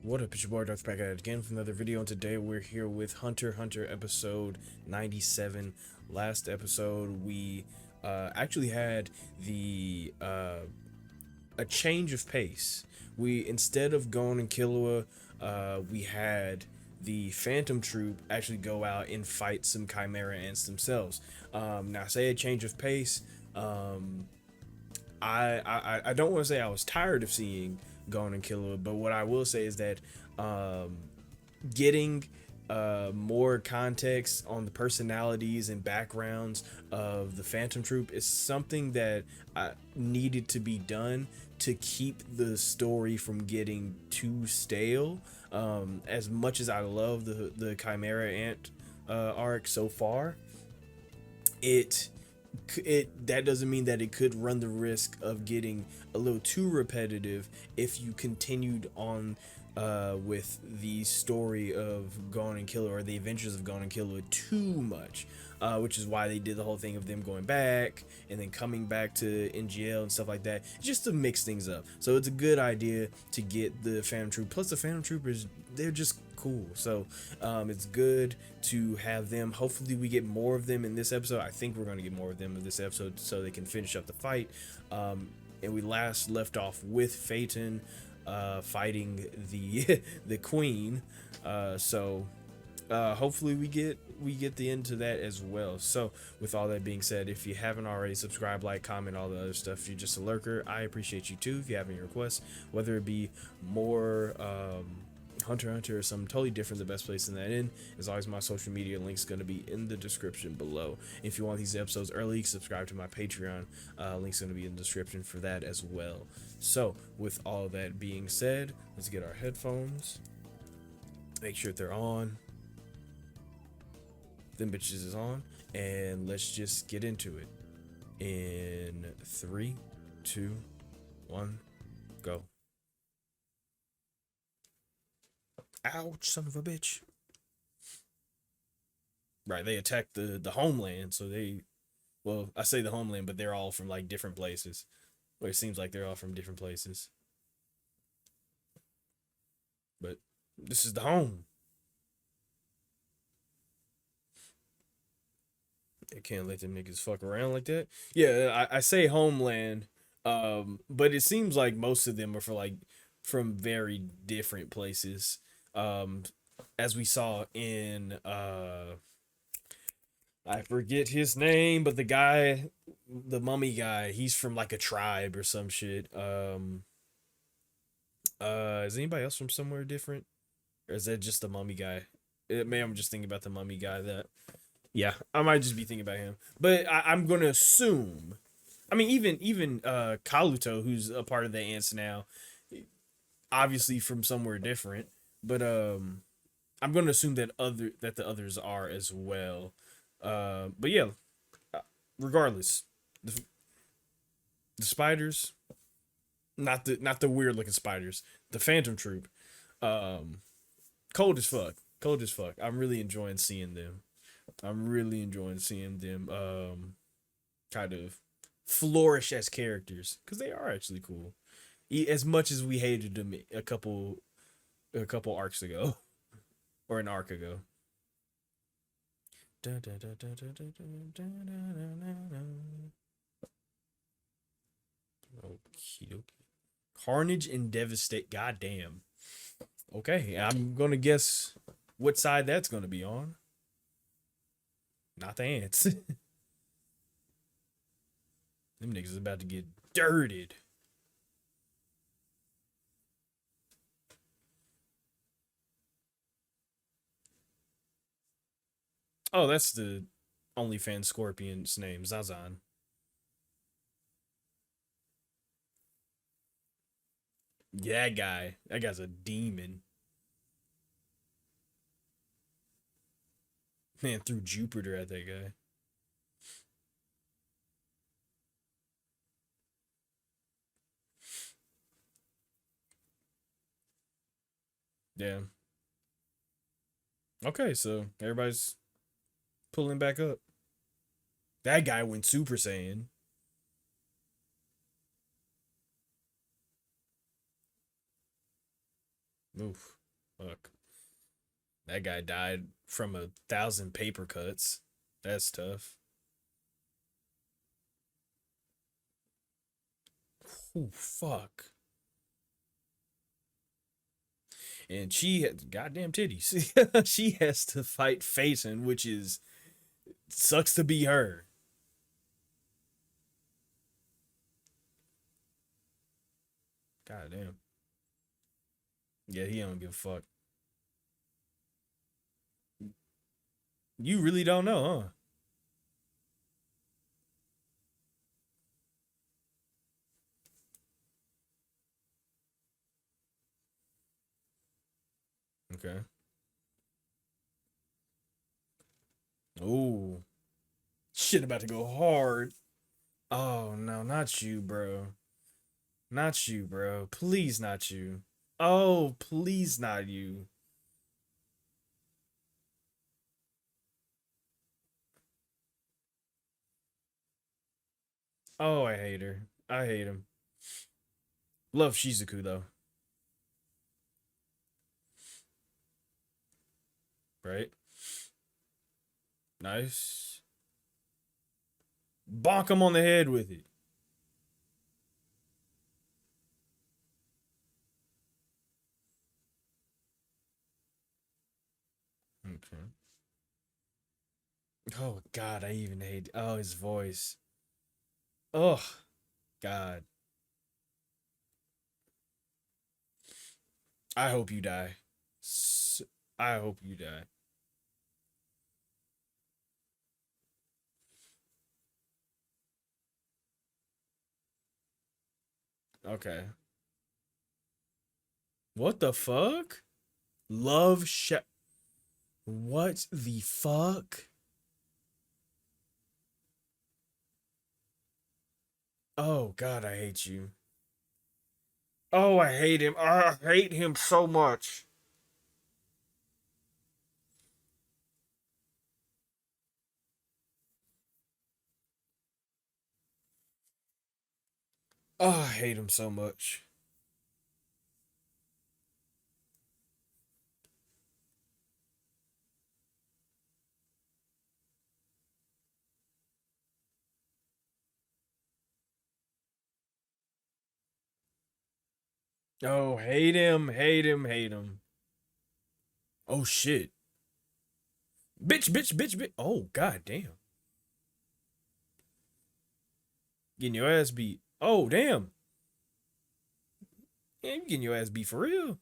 What up, it's your boy Dvrth back at it again for another video, and today we're here with Hunter x Hunter episode 97. Last episode we actually had the a change of pace. We, instead of going in Killua, we had the Phantom Troop actually go out and fight some Chimera ants themselves. Now, I say a change of pace. I don't want to say I was tired of seeing Gon and Killua, but what I will say is that getting more context on the personalities and backgrounds of the Phantom Troop is something that needed to be done to keep the story from getting too stale. As much as I love the Chimera Ant arc so far, it that doesn't mean that it could run the risk of getting a little too repetitive if you continued on with the story of Gon and Killua, or the adventures of Gon and Killua, too much, which is why they did the whole thing of them going back and then coming back to NGL and stuff like that, just to mix things up. So it's a good idea to get the Phantom Troop. Plus the Phantom Troopers, they're just cool. So it's good to have them. Hopefully we get more of them in this episode. I think we're going to get more of them in this episode so they can finish up the fight. And we last left off with FEITAN fighting the the queen. So hopefully we get the end to that as well. So with all that being said, if you haven't already, subscribe, like, comment, all the other stuff. If you're just a lurker, I appreciate you too. If you have any requests, whether it be more Hunter x Hunter or something totally different, the best place in that in is always my social media links going to be in the description below. If you want these episodes early, subscribe to my Patreon. Links going to be in the description for that as well. So with all that being said, let's get our headphones, make sure they're on, them bitches is on, and let's just get into it in 3, 2, 1, go. Ouch, son of a bitch. Right, they attacked the homeland, so they, well, I say the homeland, but they're all from like different places. Well, it seems like they're all from different places. But this is the home. I can't let them niggas fuck around like that. Yeah, I say homeland, but it seems like most of them are from very different places. As we saw in I forget his name, but the guy, the mummy guy, he's from like a tribe or some shit. Is anybody else from somewhere different, or is that just the mummy guy? Maybe I'm just thinking about the mummy guy. That, yeah, I might just be thinking about him, but I'm gonna assume. I mean, even Kaluto, who's a part of the ants now, obviously from somewhere different, but I'm gonna assume that the others are as well. But yeah, regardless, the, the spiders, not the weird looking spiders, the Phantom Troop, um, cold as fuck, cold as fuck. I'm really enjoying seeing them. I'm really enjoying seeing them kind of flourish as characters, because they are actually cool. As much as we hated them a couple arcs ago, or an arc ago. Okie dokie. Carnage and Devastate. Goddamn. Okay, I'm gonna guess what side that's gonna be on. Not the ants. Them niggas is about to get dirted. Oh, that's the OnlyFans Scorpion's name, Zazan. Yeah, that guy. That guy's a demon. Man threw Jupiter at that guy. Yeah. Okay, so everybody's pulling back up. That guy went Super Saiyan. Oof. Fuck. That guy died from 1,000 paper cuts. That's tough. Ooh, fuck. And she had goddamn titties. She has to fight FEITAN, which is sucks to be her. Goddamn. Yeah, he don't give a fuck. You really don't know, huh? Okay. Ooh. Shit about to go hard. Oh no, not you, bro. Not you, bro. Please not you. Oh, please not you. Oh, I hate her. I hate him. Love Shizuku though, right? Nice. Bonk him on the head with it. Okay. Oh God, I even hate. Oh, his voice. Oh God. I hope you die. I hope you die. Okay. What the fuck? Love What the fuck? Oh God, I hate you. Oh, I hate him. I hate him so much. Oh, I hate him so much. Oh, hate him, hate him, hate him. Oh shit. Bitch, bitch, bitch, bitch. Oh God damn. Getting your ass beat. Oh damn. Yeah, you getting your ass beat for real.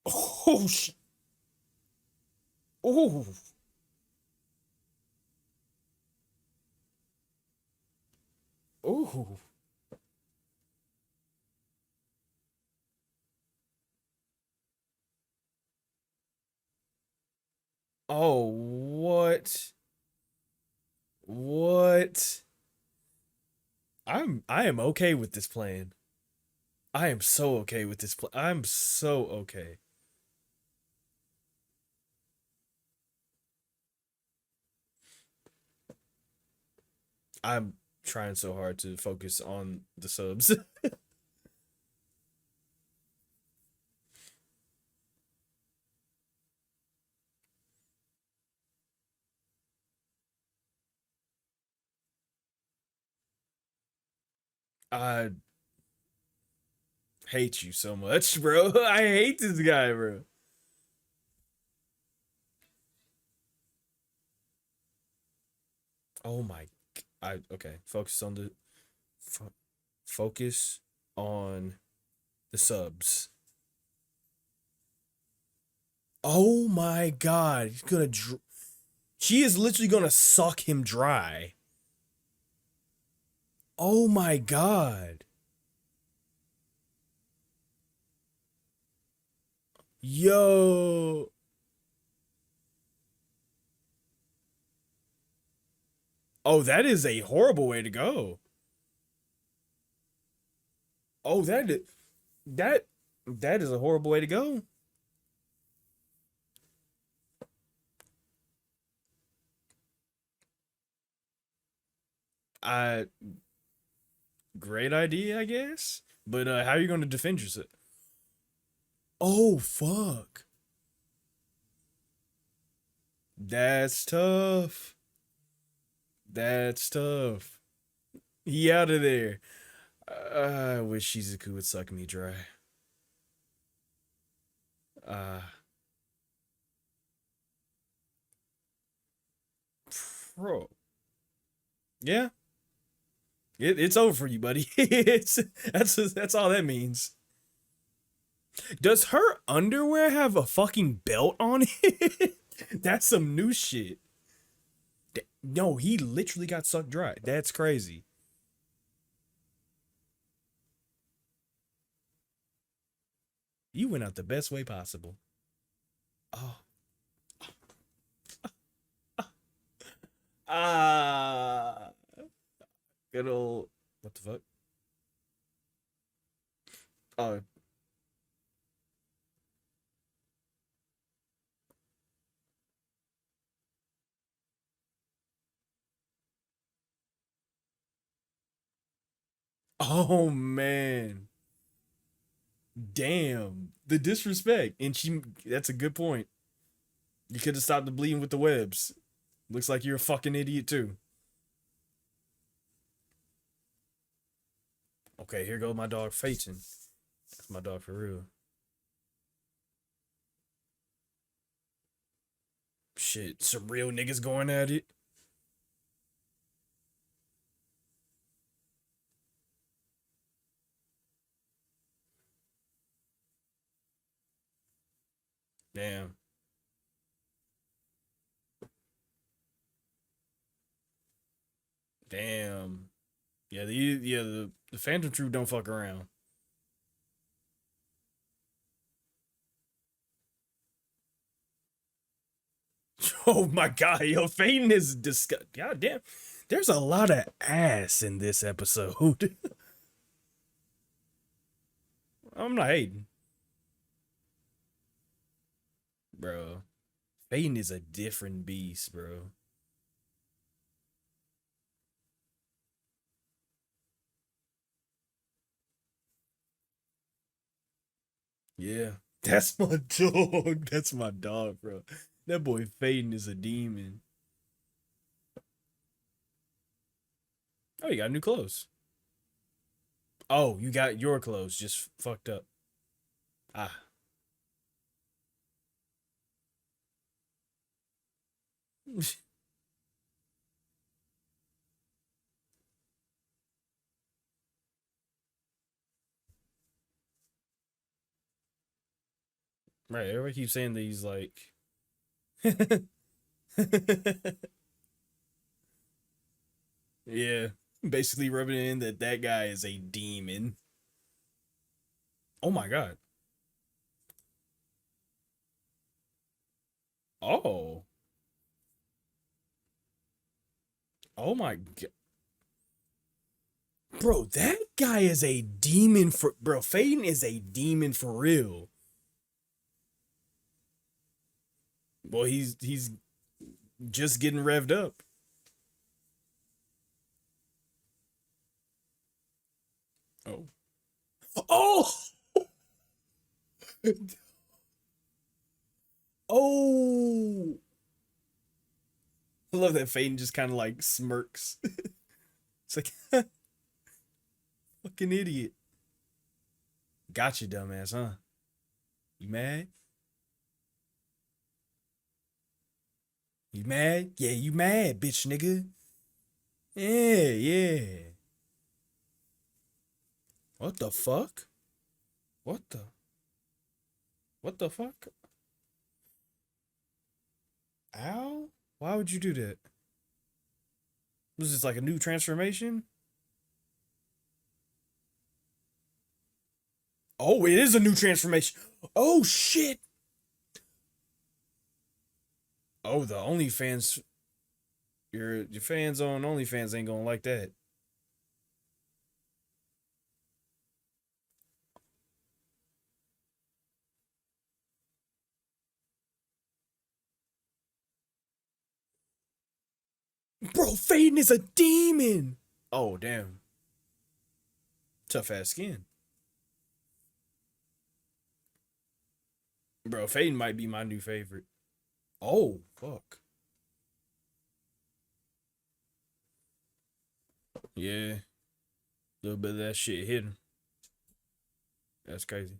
Oh shit. Oh. Oh. Oh, what? What? I am okay with this plan. I am so okay with this plan. I'm so okay. I'm trying so hard to focus on the subs. I hate you so much, bro. I hate this guy, bro. Oh my. I okay. Fo- focus on the subs. Oh my god, she is literally gonna suck him dry. Oh my god. Yo. Oh, that is a horrible way to go. Oh, that that is a horrible way to go. I great idea, I guess. But how are you going to defend yourself? Oh fuck. That's tough. That's tough. He out of there. I wish Shizuku would suck me dry. Uh, Bro. Yeah, it's over for you, buddy. That's all that means. Does her underwear have a fucking belt on it? That's some new shit. No, he literally got sucked dry. That's crazy. You went out the best way possible. Oh. Ah. Good old. What the fuck? Oh. Oh man. Damn. The disrespect. And she. That's a good point. You could have stopped the bleeding with the webs. Looks like you're a fucking idiot too. Okay, here goes my dog FEITAN. That's my dog for real. Shit, some real niggas going at it. Damn. Damn. The Phantom Troop don't fuck around. Oh my god, yo, Phaeton is disgust. God damn. There's a lot of ass in this episode. I'm not hating, bro. Phaeton is a different beast, bro. Yeah. That's my dog. That's my dog, bro. That boy Phaeton is a demon. Oh, you got new clothes. Oh, you got your clothes just fucked up. Ah. Right, everybody keeps saying that he's like yeah, basically rubbing it in that that guy is a demon. Oh my god. Oh. Oh my god. Bro, that guy is a demon for bro. Faden is a demon for real. Well, he's just getting revved up. Oh. Oh. Oh. I love that Faden just kind of like smirks. It's like fucking idiot. Got you, dumbass, huh? You mad? You mad? Yeah, you mad, bitch nigga. Yeah, yeah. What the fuck? What the what the fuck? Ow? Why would you do that? Was this like a new transformation? Oh, it is a new transformation. Oh shit. Oh, the OnlyFans your fans on OnlyFans ain't gonna like that. Bro, Faden is a demon. Oh damn, tough ass skin, bro. Faden might be my new favorite. Oh fuck, yeah, a little bit of that shit hit him. That's crazy.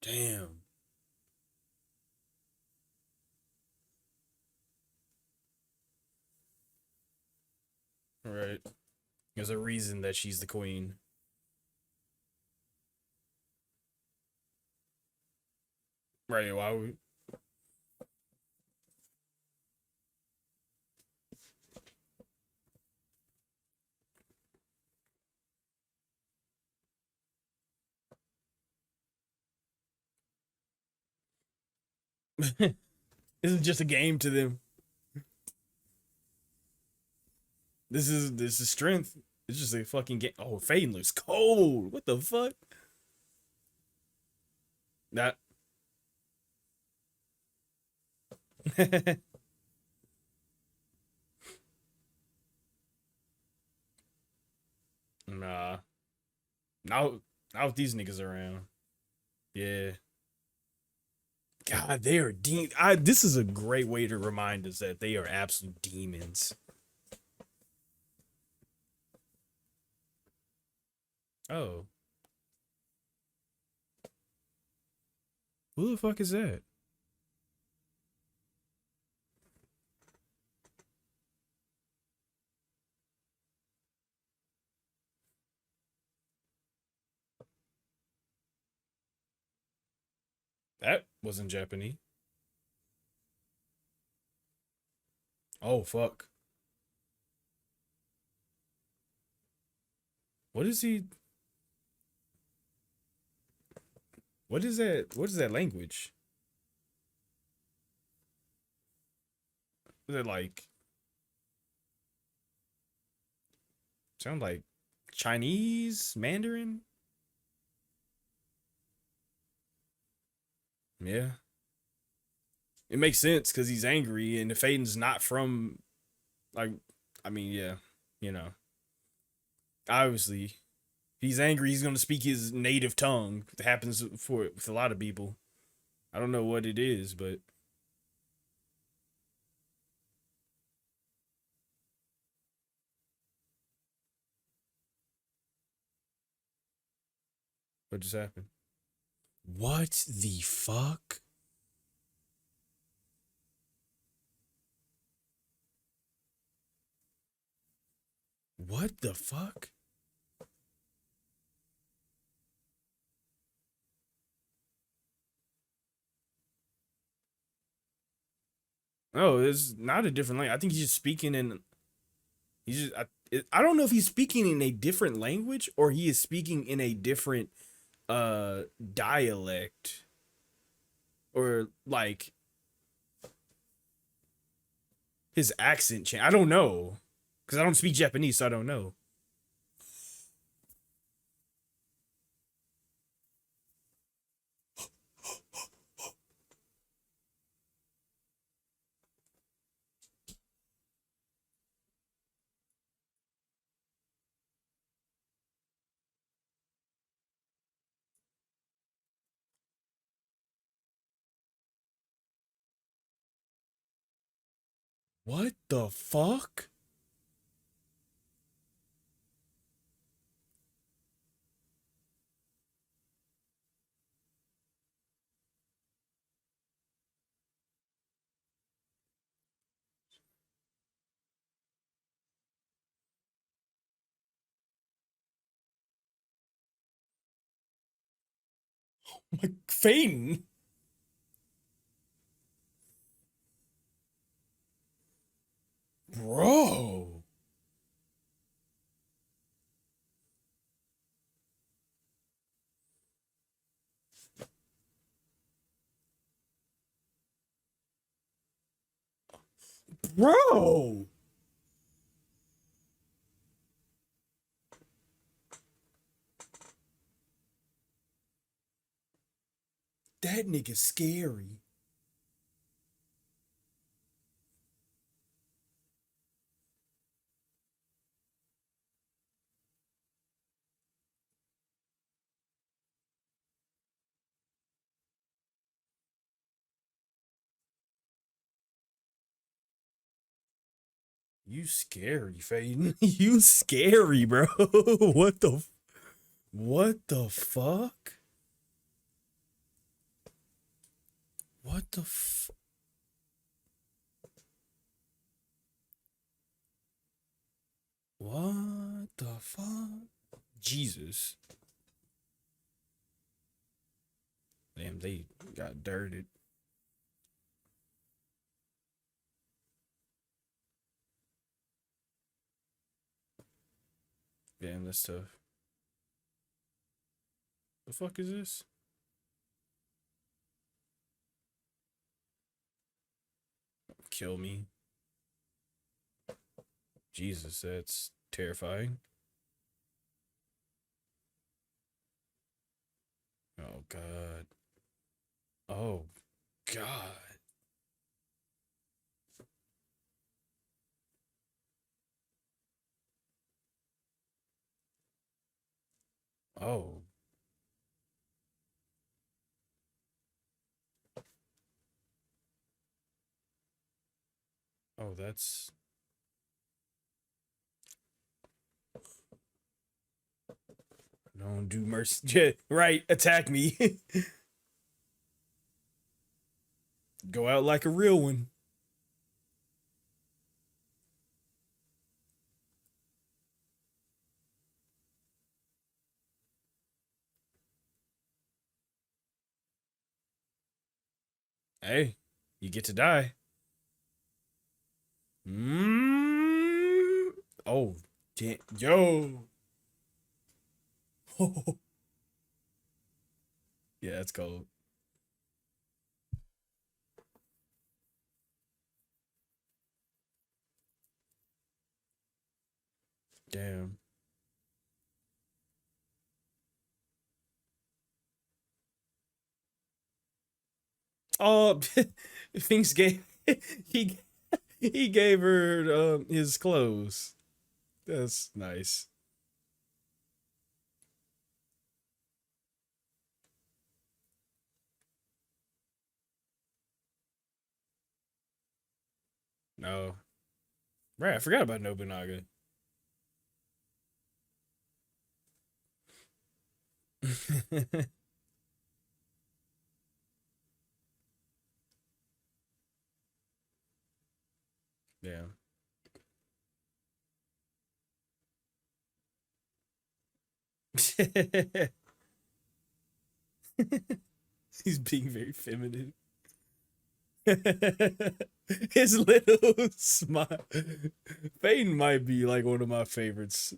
Damn. Right. There's a reason that she's the queen. Right. Why would Isn't just a game to them. This is strength. It's just a fucking game. Oh, Faden looks cold. What the fuck? That nah. Now now with these niggas around. Yeah. God, they are this is a great way to remind us that they are absolute demons. Oh. Who the fuck is that? That wasn't Japanese. Oh fuck. What is he what is that? What is that language? Is it like sound like Chinese, Mandarin? Yeah. It makes sense because he's angry and the Faden's not from like I mean, yeah, you know. Obviously, if he's angry, he's gonna speak his native tongue. It happens for with a lot of people. I don't know what it is, but what just happened? What the fuck? What the fuck? No, it's not a different language. I think he's just speaking in. He's just. I don't know if he's speaking in a different language or he is speaking in a different dialect or like his accent change. I don't know because I don't speak Japanese, so I don't know. What the fuck, like Faden, bro, bro. That nigga scary. You scary, Faden. You scary, bro. What the fuck? What the f What the fuck? Jesus. Damn, they got dirted. Damn, that's tough. The fuck is this? Kill me. Jesus, that's terrifying. Oh god. Oh god. Oh. Oh, that's don't do mercy. Right, attack me. Go out like a real one. Hey, you get to die. Mm. Oh, damn. Yo. Yeah, that's cold. Damn. Oh, Finks gave he he gave her his clothes. That's nice. No, right. I forgot about Nobunaga. Yeah. He's being very feminine. His little smile. Peyton might be like one of my favorites.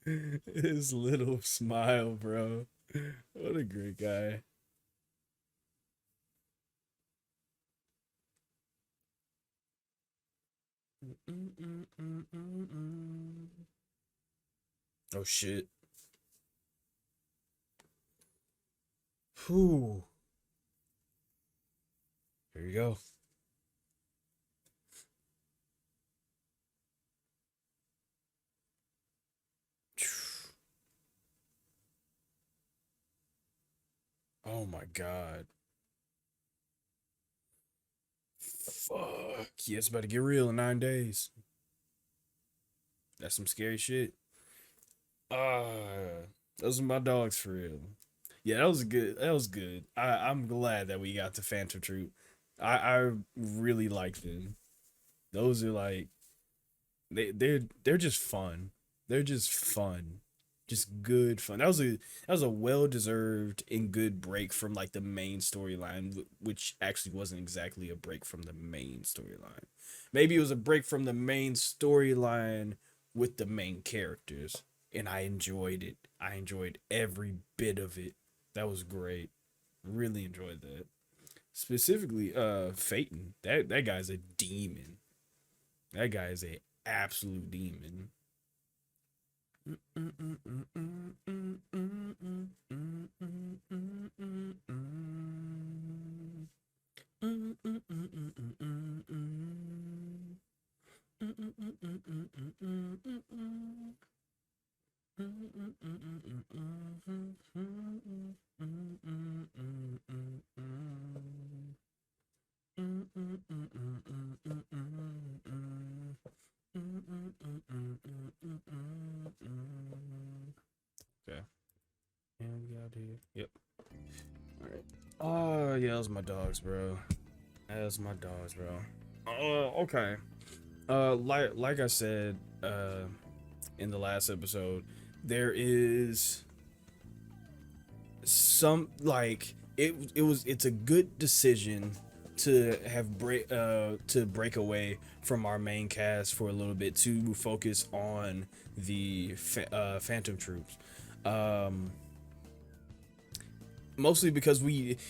His little smile, bro. What a great guy. Oh shit. Whew. Here you go. Oh my god. Fuck. Yeah, it's about to get real in 9 days. That's some scary shit. Those are my dogs for real. Yeah, that was good. That was good. I'm glad that we got the Phantom Troop. I really like them. Those are like they're just fun. They're just fun. Just good fun. That was a well deserved and good break from like the main storyline, which actually wasn't exactly a break from the main storyline. Maybe it was a break from the main storyline with the main characters, and I enjoyed it. I enjoyed every bit of it. That was great. Really enjoyed that. Specifically, Phaeton. That guy's a demon. That guy is a absolute demon. Yep. All right. Oh yeah, those my dogs, bro. That's my dogs, bro. Okay. Like I said, in the last episode, there is some like it's a good decision to have break away from our main cast for a little bit to focus on the Phantom troops. Um, Mostly because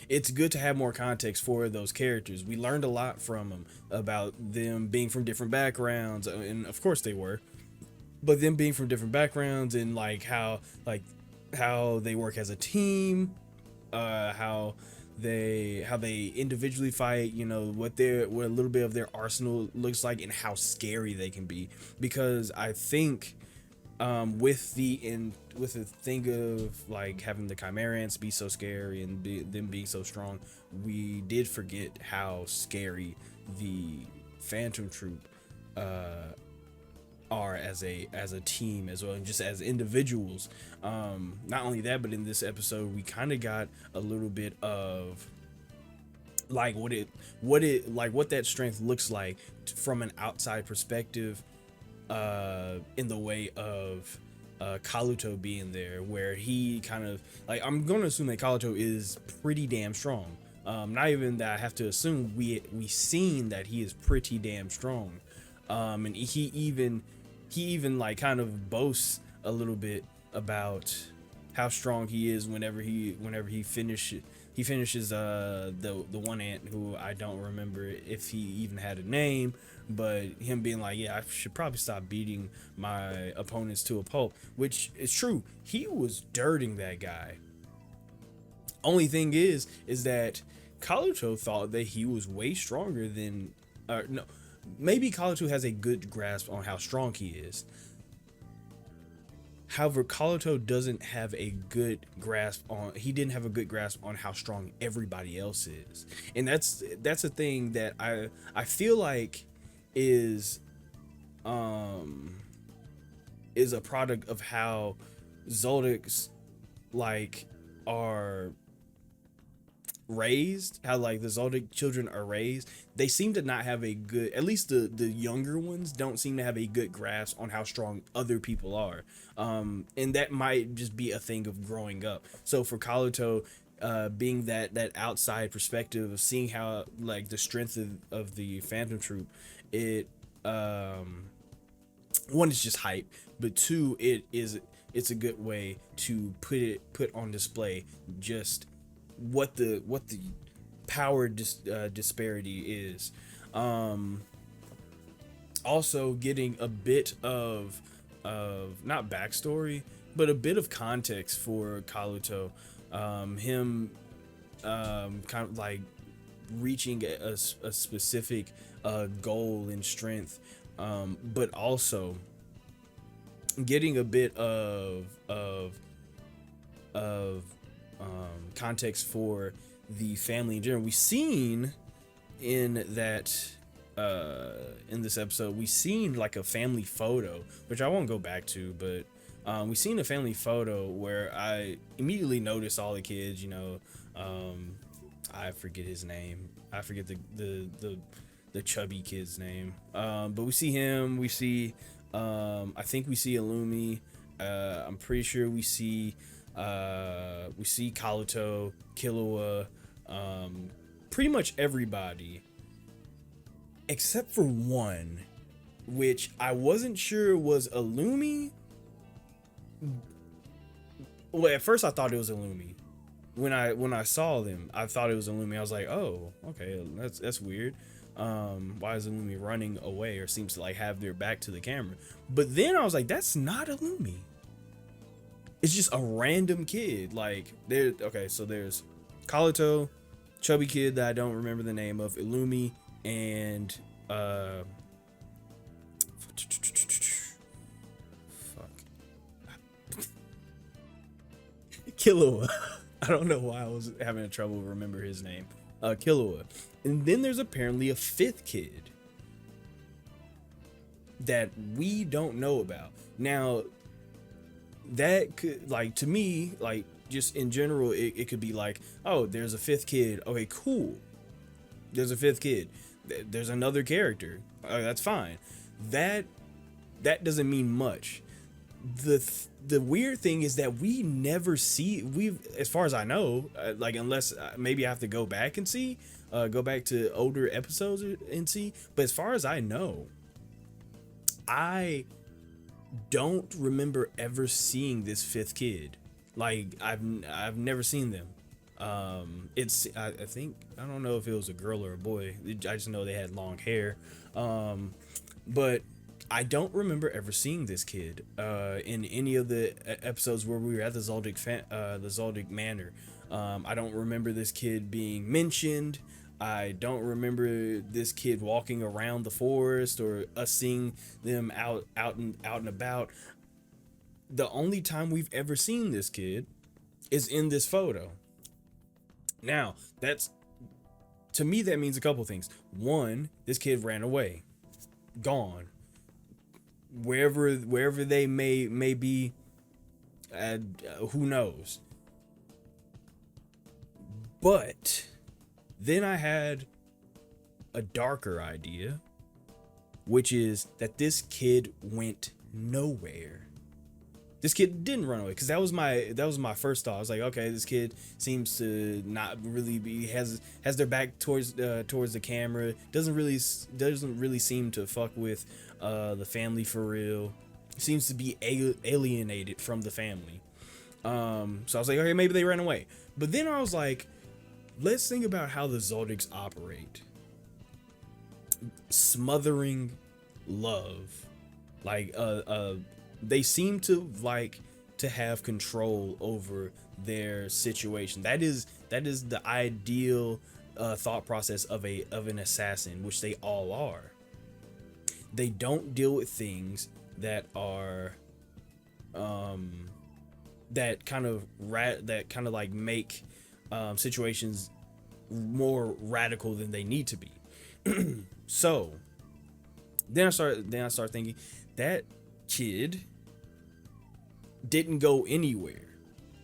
it's good to have more context for those characters. We learned a lot from them about them being from different backgrounds, and of course they were, but them being from different backgrounds and how they work as a team, how they individually fight, you know, what a little bit of their arsenal looks like and how scary they can be. Because I think with the thing of like having the Chimerans be so scary and them being so strong, we did forget how scary the Phantom Troop are as a team as well, and just as individuals. Not only that, but in this episode we kind of got a little bit of like what that strength looks like from an outside perspective, in the way of Kaluto being there, where he kind of like, I'm going to assume that Kaluto is pretty damn strong. Not even that I have to assume, we seen that he is pretty damn strong. And he even like kind of boasts a little bit about how strong he is whenever he finishes the one ant, who I don't remember if he even had a name, but him being like, yeah, I should probably stop beating my opponents to a pulp, which is true. He was dirting that guy. Only thing is that Kaluto thought that he was way stronger than, no, maybe Kaluto has a good grasp on how strong he is. However, Kaluto doesn't have a good grasp on, he didn't have a good grasp on how strong everybody else is. And that's a thing that I feel like is a product of how Zoldycks like are raised, how like the Zoldyck children are raised. They seem to not have a good, at least the younger ones don't seem to have a good grasp on how strong other people are. And that might just be a thing of growing up. So for Kaluto, being that outside perspective of seeing how like the strength of the Phantom Troop, it one is just hype, but two, it's a good way to put on display just what the power disparity is. Also getting a bit of not backstory, but a bit of context for Kaluto. Him kind of like reaching a specific goal in strength, but also getting a bit of context for the family in general. We've seen in that in this episode, we seen like a family photo, which I won't go back to, but we seen a family photo where I immediately noticed all the kids, you know. I forget his name. I forget the chubby kid's name. But we see him. We see I think we see Illumi. I'm pretty sure we see Kaluto, Killua, pretty much everybody except for one, which I wasn't sure was Illumi. Well, at first I thought it was Illumi. When I saw them, I thought it was Illumi. I was like, oh, okay, that's weird. Why is Illumi running away, or seems to like have their back to the camera? But then I was like, that's not Illumi. It's just a random kid. Like there. Okay, so there's Kaluto, chubby kid that I don't remember the name of, Illumi, and fuck. Killua. I don't know why I was having trouble remember his name. Killua. And then there's apparently a fifth kid that we don't know about. Now, that could, like, to me, like, just in general, it could be like, oh, there's a fifth kid. Okay, cool. There's a fifth kid. There's another character. That's fine. That that doesn't mean much. The weird thing is that we never see, we've, as far as I know, like, unless maybe I have to go back and see, go back to older episodes and see, but as far as I know, I don't remember ever seeing this fifth kid. Like, I've never seen them. It's, I think, I don't know if it was a girl or a boy. I just know they had long hair. But I don't remember ever seeing this kid in any of the episodes where we were at the Zoldyck Manor. I don't remember this kid being mentioned. I don't remember this kid walking around the forest or us seeing them out and about. The only time we've ever seen this kid is in this photo. Now, that's, to me, that means a couple things. One, this kid ran away, gone. Wherever they may be, who knows. But then I had a darker idea, which is that this kid went nowhere. This kid didn't run away, because that was my first thought. I was like, okay, this kid seems to not really be, has their back towards the camera. Doesn't really seem to fuck with the family for real. Seems to be alienated from the family. So I was like, okay, maybe they ran away. But then I was like, let's think about how the Zoldicks operate. Smothering love, like they seem to like to have control over their situation. That is the ideal thought process of an assassin, which they all are. They don't deal with things that are that kind of like make situations more radical than they need to be. So then I start thinking that kid didn't go anywhere.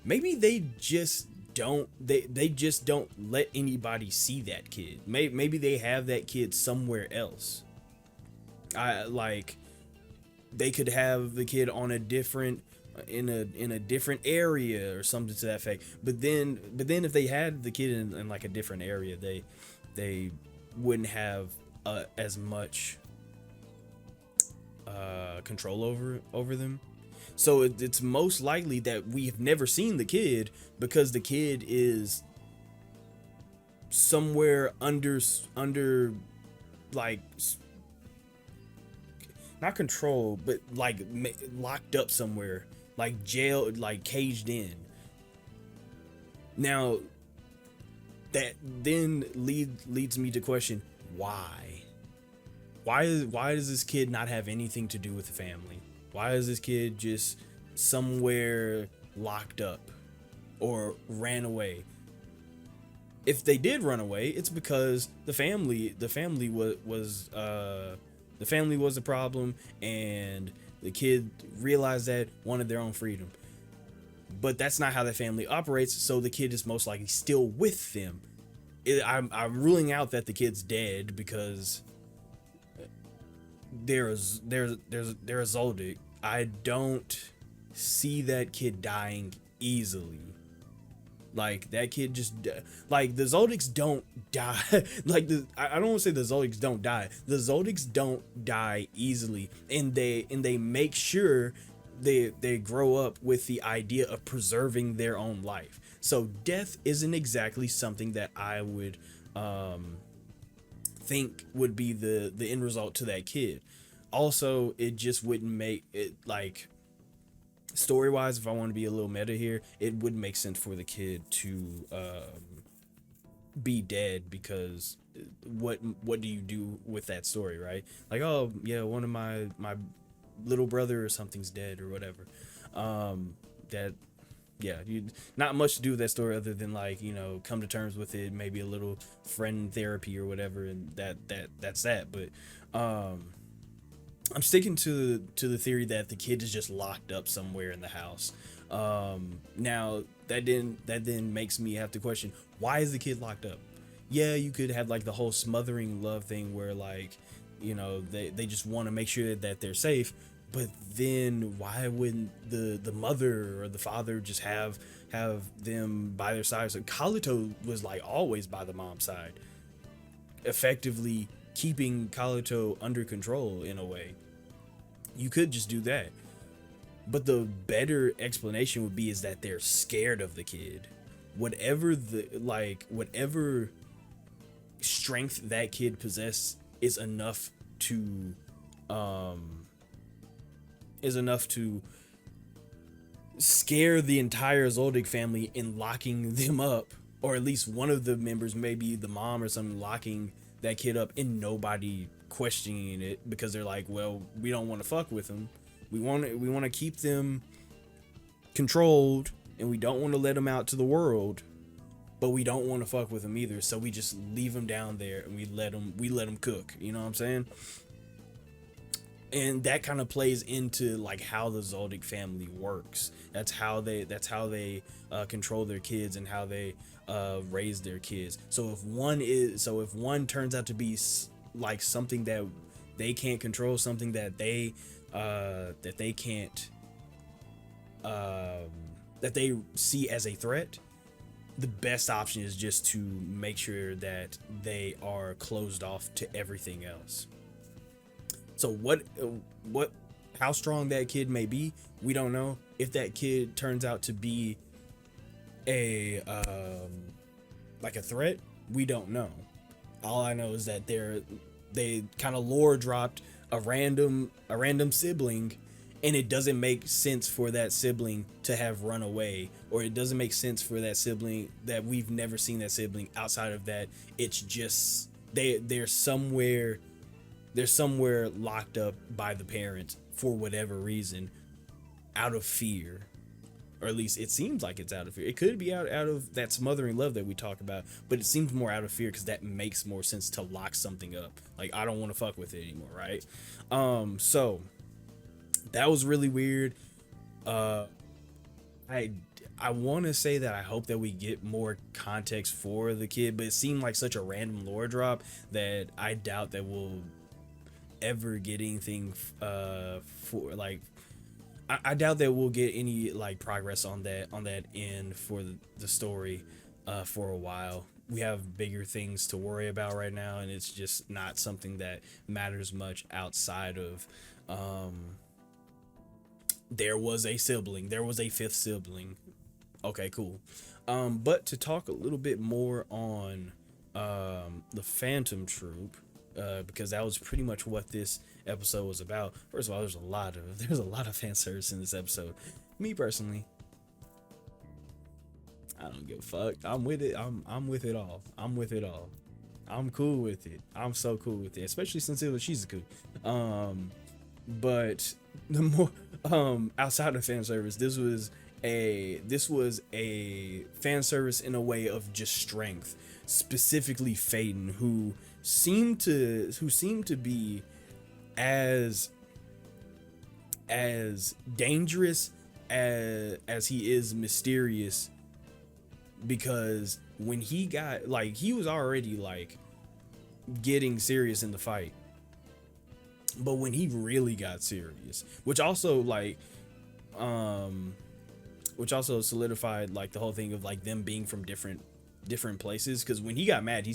Maybe they just don't let anybody see that kid. Maybe they have that kid somewhere else. They could have the kid on a different, in a different area or something to that effect. But then if they had the kid in like a different area, they wouldn't have as much control over them. So it's most likely that we have never seen the kid, because the kid is somewhere under like, not control, but like locked up somewhere, like jail, like caged in. Now that then leads me to question, why does this kid not have anything to do with the family? Why is this kid just somewhere locked up or ran away? If they did run away, it's because the family was the problem, and the kid realized that, wanted their own freedom. But that's not how the family operates, so the kid is most likely still with them. I'm ruling out that the kid's dead, because there's Zoldyck. I don't see that kid dying easily. Like, that kid just, like, the Zoldicks don't die. Like, I don't want to say the Zoldicks don't die. The Zoldicks don't die easily, and they make sure they grow up with the idea of preserving their own life. So death isn't exactly something that I would think would be the end result to that kid. Also, it just wouldn't make it, like, story-wise, if I want to be a little meta here, it wouldn't make sense for the kid to be dead, because what do you do with that story, right? Like, oh yeah, one of my little brother or something's dead or whatever. Not much to do with that story other than, like, you know, come to terms with it, maybe a little friend therapy or whatever, and that's that. But I'm sticking to the theory that the kid is just locked up somewhere in the house. Now that then makes me have to question, why is the kid locked up? Yeah, you could have like the whole smothering love thing where like, they just want to make sure that they're safe, but then why wouldn't the mother or the father just have them by their side? So Kalito was like always by the mom's side, effectively keeping Kalito under control in a way. You could just do that. But the better explanation would be is that they're scared of the kid. Whatever strength that kid possesses to um is enough to scare the entire Zoldyck family in locking them up, or at least one of the members, maybe the mom or something, locking that kid up and nobody questioning it because they're like, well, we don't want to fuck with them. We want to keep them controlled and we don't want to let them out to the world, but we don't want to fuck with them either. So we just leave them down there and we let them cook. You know what I'm saying? And that kind of plays into like how the Zoldyck family works. That's how they control their kids and how they raise their kids. So if one turns out to be like something that they can't control, something that they can't that they see as a threat, the best option is just to make sure that they are closed off to everything else. So what how strong that kid may be, we don't know. If that kid turns out to be a like a threat, we don't know. All I know is that they kind of lore dropped a random sibling, and it doesn't make sense for that sibling to have run away, or it doesn't make sense for that sibling that we've never seen that sibling outside of that. It's just they're somewhere locked up by the parents for whatever reason, out of fear, or at least it seems like it's out of fear. It could be out of that smothering love that we talk about, but it seems more out of fear because that makes more sense to lock something up. Like, I don't want to fuck with it anymore, right? So that was really weird. I want to say that I hope that we get more context for the kid, but it seemed like such a random lore drop that I doubt that we'll ever get anything for like I doubt that we'll get any like progress on that end for the story for a while. We have bigger things to worry about right now, and it's just not something that matters much outside of there was a sibling, there was a fifth sibling. Okay, cool. But to talk a little bit more on the Phantom Troop, because that was pretty much what this episode was about. First of all, there's a lot of fan service in this episode. Me personally, I don't give a fuck. I'm with it. I'm with it all. I'm with it all. I'm cool with it. I'm so cool with it, especially since it was Shizuku. But the more outside of fan service, this was a fan service in a way of just strength, specifically FEITAN, who seemed to be as dangerous as he is mysterious, because when he got like, he was already like getting serious in the fight, but when he really got serious, which also solidified like the whole thing of like them being from different places, because when he got mad,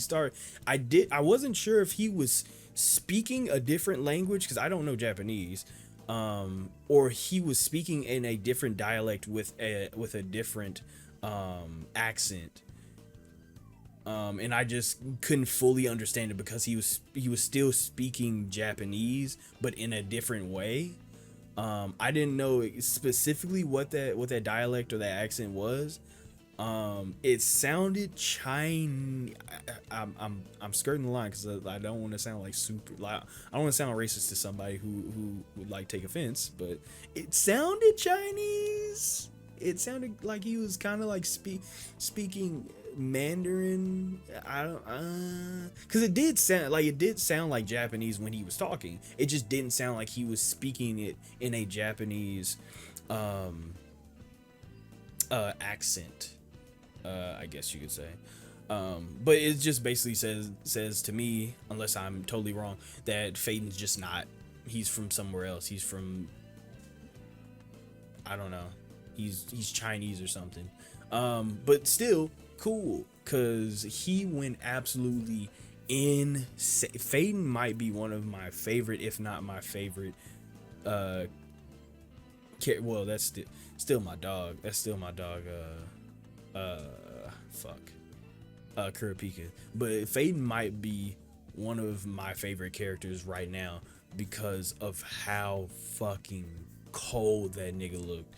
I wasn't sure if he was speaking a different language, because I don't know Japanese, or he was speaking in a different dialect with a different accent, and I just couldn't fully understand it because he was still speaking Japanese but in a different way. I didn't know specifically what that dialect or that accent was. It sounded Chinese. I'm skirting the line because I don't want to sound like super. Like, I don't want to sound racist to somebody who would like take offense, but it sounded Chinese. It sounded like he was kind of like speaking Mandarin. I don't because it did sound like Japanese when he was talking. It just didn't sound like he was speaking it in a Japanese accent, I guess you could say. But it just basically says to me, unless I'm totally wrong, that Phaeton's just not. He's from somewhere else. He's from, I don't know. He's Chinese or something. But still cool, cause he went absolutely insane. Phaeton might be one of my favorite, if not my favorite. Well, that's still my dog. That's still my dog. Fuck. Kurapika. But Phaeton might be one of my favorite characters right now because of how fucking cold that nigga looked.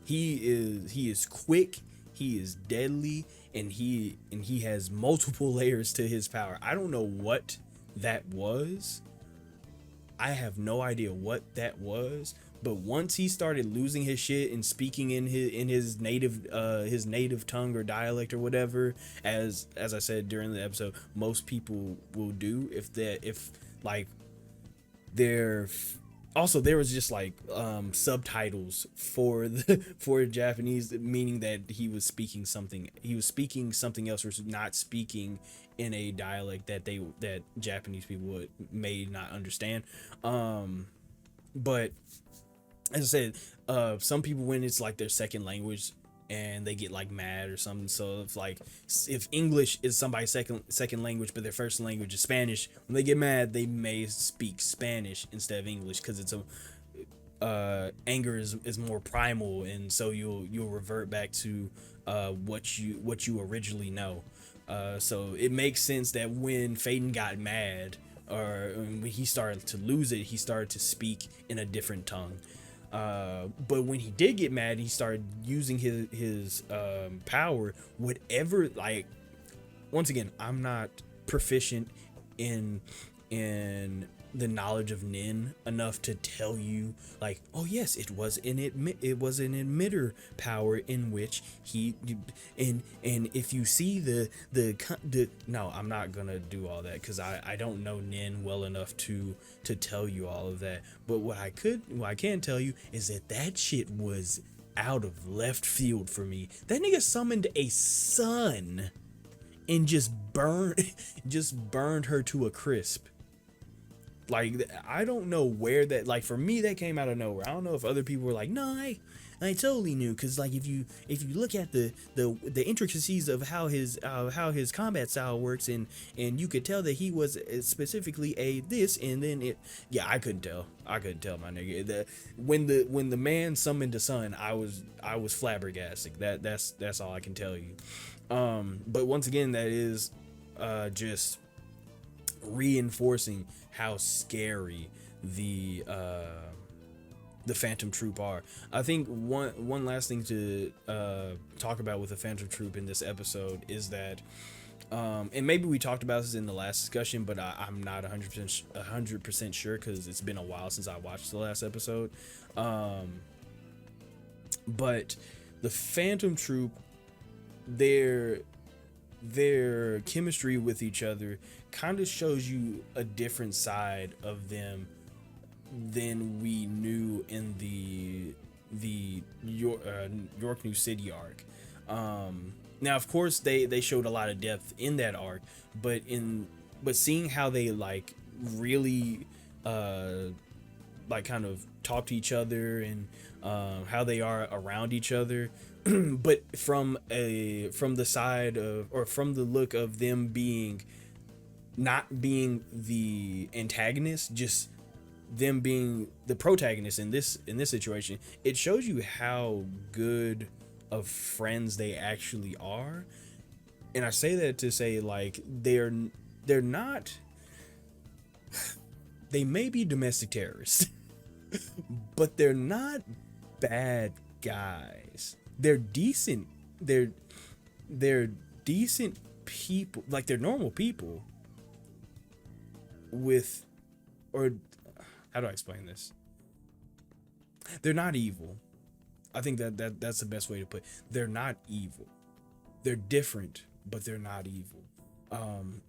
He is quick, he is deadly, and he has multiple layers to his power. I don't know what that was. I have no idea what that was, but once he started losing his shit and speaking in his native tongue or dialect or whatever, as I said during the episode, most people will do if like they're also there was just like subtitles for Japanese, meaning that he was speaking something else, or not speaking in a dialect that Japanese people may not understand. But as I said, some people, when it's like their second language and they get like mad or something, so if English is somebody's second language but their first language is Spanish, when they get mad they may speak Spanish instead of English, because it's anger is more primal, and so you'll revert back to what you originally know. So it makes sense that when Phaeton got mad, or when he started to lose it, he started to speak in a different tongue. But when he did get mad, he started using his power, whatever. Like, once again, I'm not proficient in the knowledge of Nin enough to tell you like, oh yes, it was an emitter power in which he and if you see the no, I'm not gonna do all that because I don't know Nin well enough to tell you all of that. But what I can tell you is that shit was out of left field for me. That nigga summoned a sun and just burned her to a crisp. Like, I don't know where that, like, for me, that came out of nowhere. I don't know if other people were like, no, I totally knew, because like if you look at the intricacies of how his combat style works, and you could tell that he was specifically a this, and then yeah, I couldn't tell my nigga. When the man summoned the sun, I was flabbergasted. That's all I can tell you. But once again, that is just reinforcing how scary the Phantom Troop are. I think one last thing to talk about with the Phantom Troop in this episode is that, and maybe we talked about this in the last discussion, but I'm not 100% sure because it's been a while since I watched the last episode. But the Phantom Troop, their chemistry with each other kind of shows you a different side of them than we knew in the York New City arc. Now, of course, they showed a lot of depth in that arc, but seeing how they like really like kind of talk to each other, and how they are around each other, but from the side of, or from the look of them not being the antagonist, just them being the protagonist in this situation, it shows you how good of friends they actually are. And I say that to say, like, they're not, they may be domestic terrorists, but they're not bad guys. They're decent. They're decent people. Like, they're normal people with, or how do I explain this? They're not evil. I think that's the best way to put it. They're not evil. they're different, but they're not evil. Um,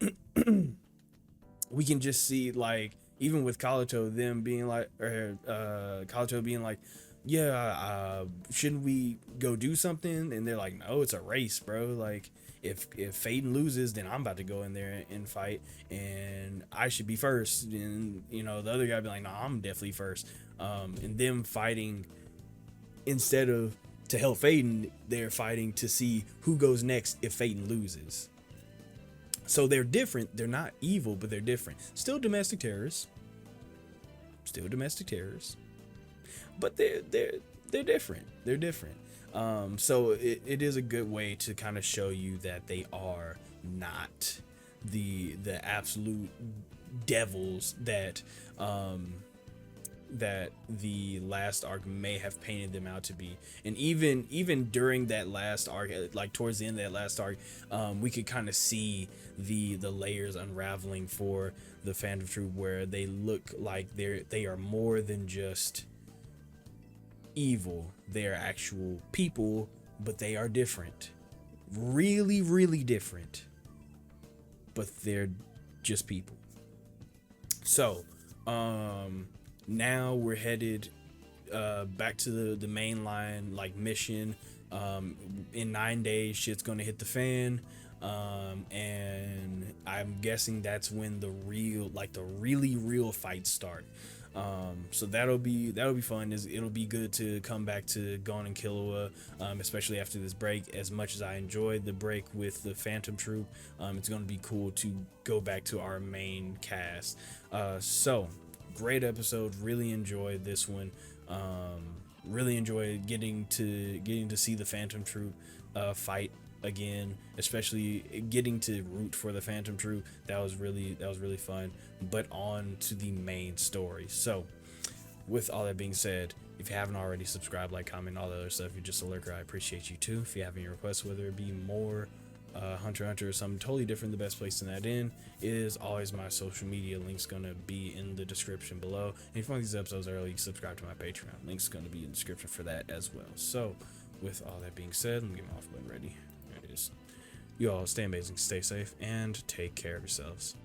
we can just see, like, even with Kalito, them being like, or Kalito being like, yeah, shouldn't we go do something? And they're like, no, it's a race, bro. Like, if FEITAN loses, then I'm about to go in there and fight, and I should be first. And you know, the other guy be like, no, I'm definitely first. And them fighting, instead of to help FEITAN, they're fighting to see who goes next if FEITAN loses. So they're different. They're not evil, but they're different. Still domestic terrorists. Still domestic terrorists. But they're different. They're different. So it is a good way to kind of show you that they are not the absolute devils that that the last arc may have painted them out to be. And even during that last arc, like towards the end of that last arc, we could kind of see the layers unraveling for the Phantom Troop, where they look like they are more than just evil. They are actual people, but they are different, really different, but they're just people. So now we're headed back to the main line, like, mission. In 9 days shit's gonna hit the fan, and I'm guessing that's when the really real fights start. So that'll be fun. It'll be good to come back to Gon and Killua, especially after this break. As much as I enjoyed the break with the Phantom Troop, it's going to be cool to go back to our main cast. So great episode. Really enjoyed this one. Really enjoyed getting to see the Phantom Troop fight again, especially getting to root for the Phantom Troop. That was really fun. But on to the main story. So with all that being said, if you haven't already, subscribe, like, comment, all the other stuff. You're just a lurker, I appreciate you too. If you have any requests, whether it be more Hunter x Hunter or something totally different, the best place to that in is always my social media. Link's gonna be in the description below. And if you want these episodes early, subscribe to my Patreon. Link's gonna be in the description for that as well. So with all that being said, let me get my off button ready. There it is. You all stay amazing, stay safe, and take care of yourselves.